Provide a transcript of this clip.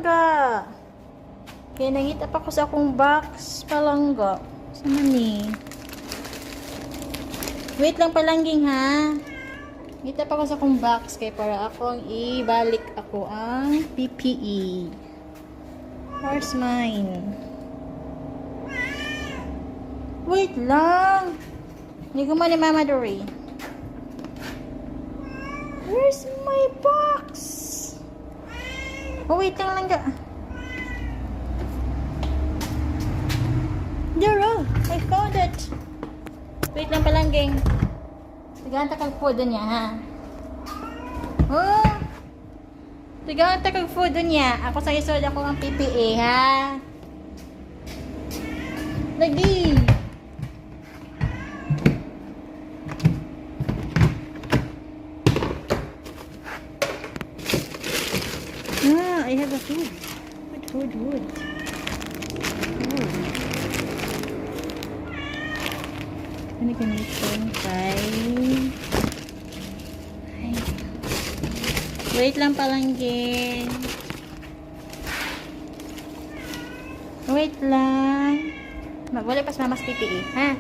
palangga. Kaya nangita pa ko sa akong box palangga. Sama ni? Wait lang palangging ha. Ngita pa ko sa akong box kay para akong ibalik ako ang PPE. Where's mine? Wait lang. Hindi ko man ni Mama Dory. Where's my box? Oh, wait lang ka. There, oh, I found it. Wait lang palangging. Tiganta kang food niya, ha? Oh! Tiganta kang food niya. Ako sa isod ako ang PPA, ha? Lagi! I have a food. Wood. Oh. Ano ganito? Wait lang palanggin. Wait lang. Magwala pas mamas PPE, ha?